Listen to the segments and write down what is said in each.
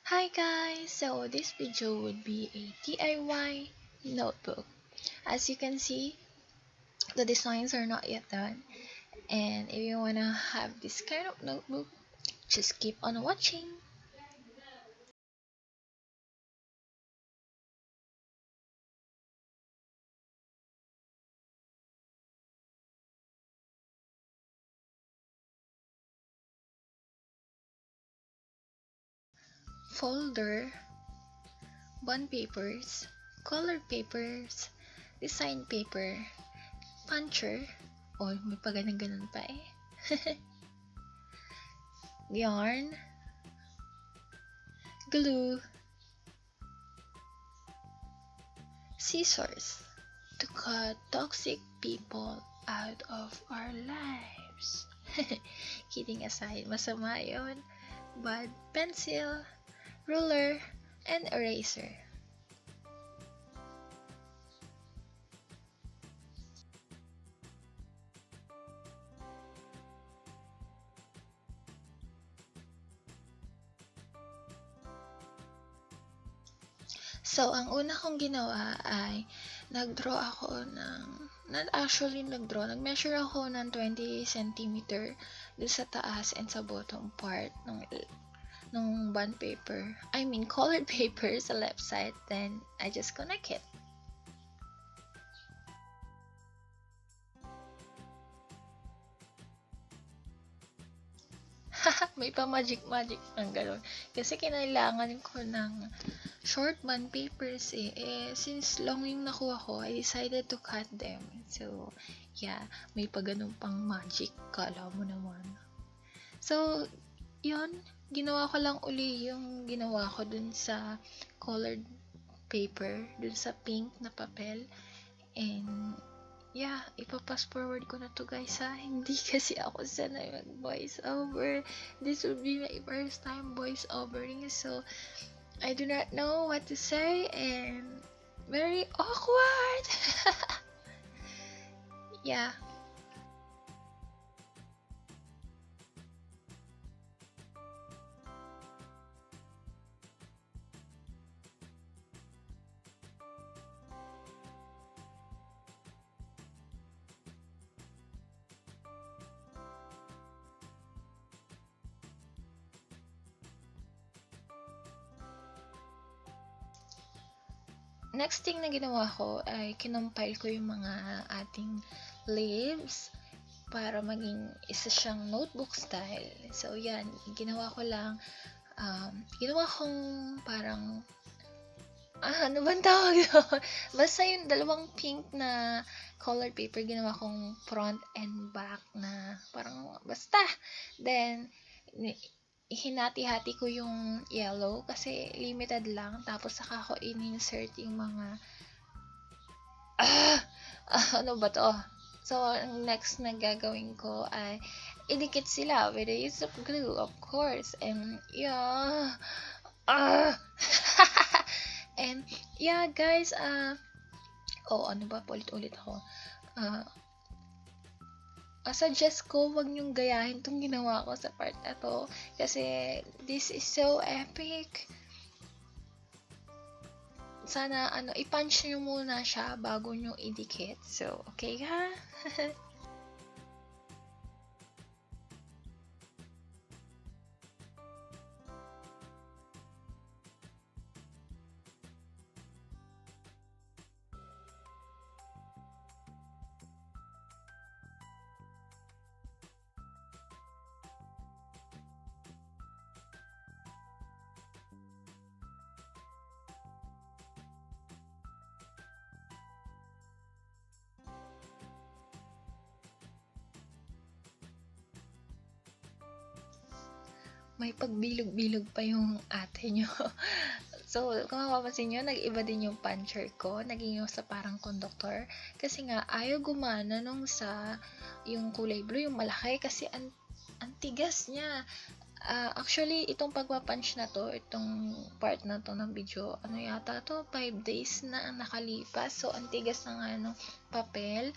Hi guys! So this video would be a DIY notebook. As you can see, the designs are not yet done. And if you wanna have this kind of notebook, just keep on watching. Folder, bond papers, colored papers, design paper, puncher, may pa ganun pa eh. Yarn, glue, scissors to cut toxic people out of our lives. Kidding aside, masama yon. But pencil, ruler, and eraser. So, ang una kong ginawa ay nag-draw ako not actually nag-measure ako ng 20 centimeter dun sa taas and sa bottom part ng bond paper. I mean, colored paper sa left side. Then, I just connect it. May pa-magic ng gano'n. Kasi kinailangan ko ng short bond papers since long yung nakuha ko, I decided to cut them. So, yeah, may pa ganun pang magic. Kala mo naman. So, yun, ginawa ko lang uli yung ginawa ko dun sa colored paper, dun sa pink na papel. And, yeah, ipa-fast forward ko na to guys ha. Hindi kasi ako sanay mag-voice over. This will be my first time voice overing. So, I do not know what to say and very awkward. Yeah. Next thing na ginawa ko ay kinompile ko yung mga ating leaves para maging isa siyang notebook style. So, yan. Ginawa kong parang ano bang tawag doon? Basta yung dalawang pink na colored paper, ginawa kong front and back na parang basta. Then, hinati-hati ko yung yellow kasi limited lang. Tapos, saka ko in-insert yung mga ano ba to? So, ang next na gagawin ko ay idikit sila with the use of glue, of course. And, yeah. And, yeah, guys, ano ba? Ulit-ulit ako. Suggest ko, wag niyong gayahin tong ginawa ko sa part na to. Kasi, this is so epic. Sana, i-punch niyo muna siya bago niyo idikit. So, okay ha? May pagbilog-bilog pa yung ate nyo. So, kung mapapansin nyo, nag-iba din yung puncher ko. Naging yung sa parang conductor. Kasi nga, ayaw gumana nung sa yung kulay blue, yung malaki. Kasi ang tigas niya. Actually, itong pagpapunch na to, itong part na to ng video, yata to, 5 days na ang nakalipas. So, ang tigas ng papel.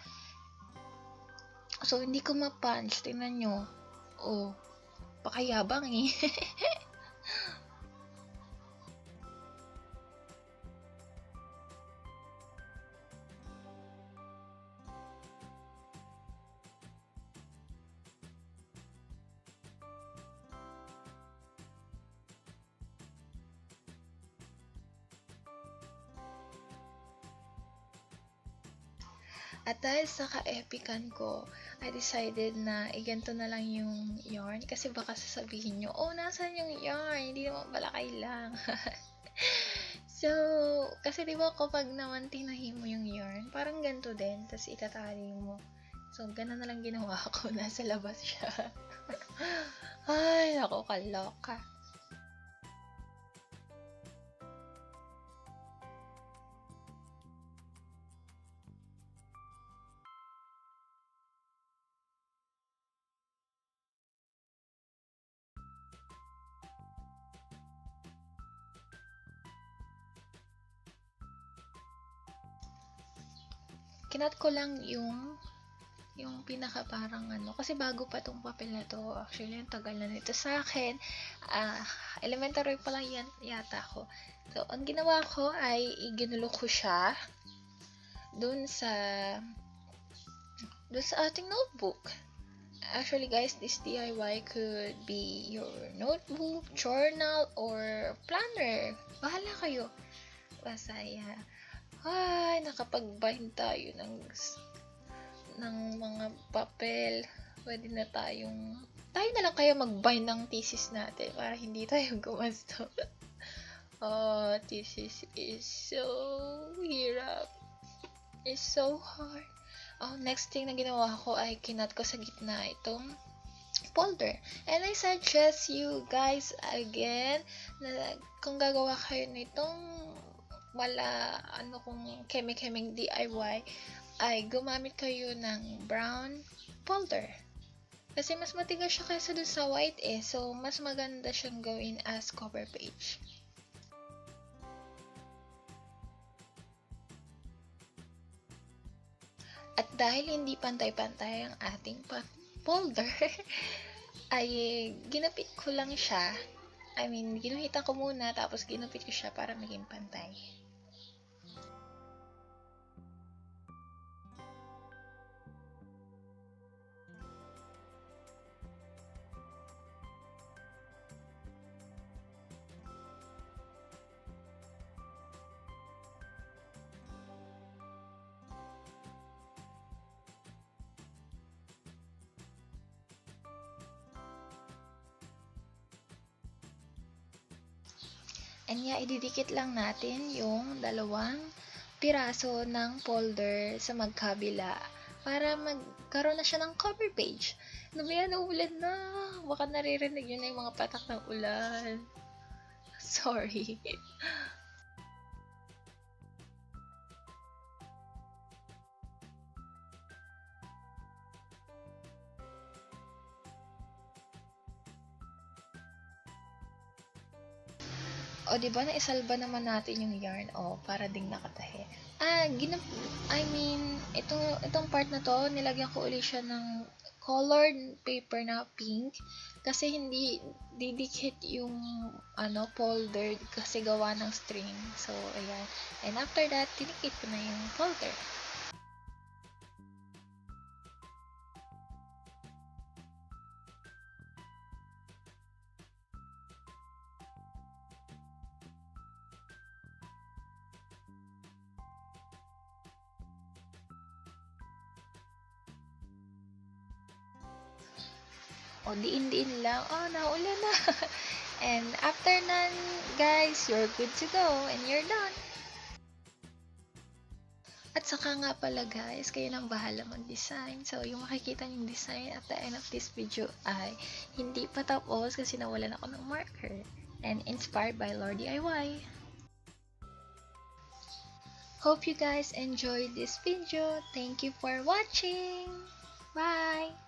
So, hindi ko ma-punch. Tingnan nyo. Pakayabang eh. At dahil sa ka-epican ko, I decided na ganito na lang yung yarn. Kasi baka sasabihin nyo, oh, nasan yung yarn? Hindi naman pala kailangan. So, kasi diba kapag naman tinahi mo yung yarn, parang ganito din, tapos itatali mo. So, gano'n na lang ginawa ko, nasa labas siya. Ay, ako kaloka. Kinat ko lang yung pinaka parang kasi bago pa tong papel na to, actually, yung tagal na nito sa akin, elementary pa lang yan, yata ako. So, ang ginawa ko ay ginulo ko siya dun sa ating notebook. Actually, guys, this DIY could be your notebook, journal, or planner. Bahala kayo. Basta, yeah. Ay, nakapag-bind tayo ng mga papel. Pwede na tayo na lang kaya mag-bind ng thesis natin para hindi tayo gumasto. Oh, thesis is so hirap. It's so hard. Oh, next thing na ginawa ko ay kinat ko sa gitna itong folder. And I suggest you guys again na kung gagawa kayo nitong kung keme-kemeng DIY, ay gumamit kayo ng brown folder. Kasi mas matigas siya kaysa dun sa white so mas maganda siyang gawin as cover page. At dahil hindi pantay-pantay ang ating folder, ay ginapit ko lang siya. Ginuhitan ko muna tapos ginapit ko siya para maging pantay. And yeah, ididikit lang natin yung dalawang piraso ng folder sa magkabila para magkaroon na siya ng cover page. Nabiyan na ulan na. Baka naririnig yun na yung mga patak ng ulan. Sorry. O, diba, naisalba naman natin yung yarn. O, para ding nakatahi. Itong part na to, nilagyan ko ulit siya ng colored paper na pink. Kasi hindi didikit yung folder kasi gawa ng string. So, ayan. And after that, tinikit ko na yung folder. O, diin-diin lang. Oh, naulan na. And after nun, guys, you're good to go and you're done. At saka nga pala, guys, kayo nang bahala mag-design. So, yung makikita yung design at the end of this video ay hindi pa tapos kasi nawalan ako ng marker. And inspired by Lord DIY. Hope you guys enjoyed this video. Thank you for watching. Bye!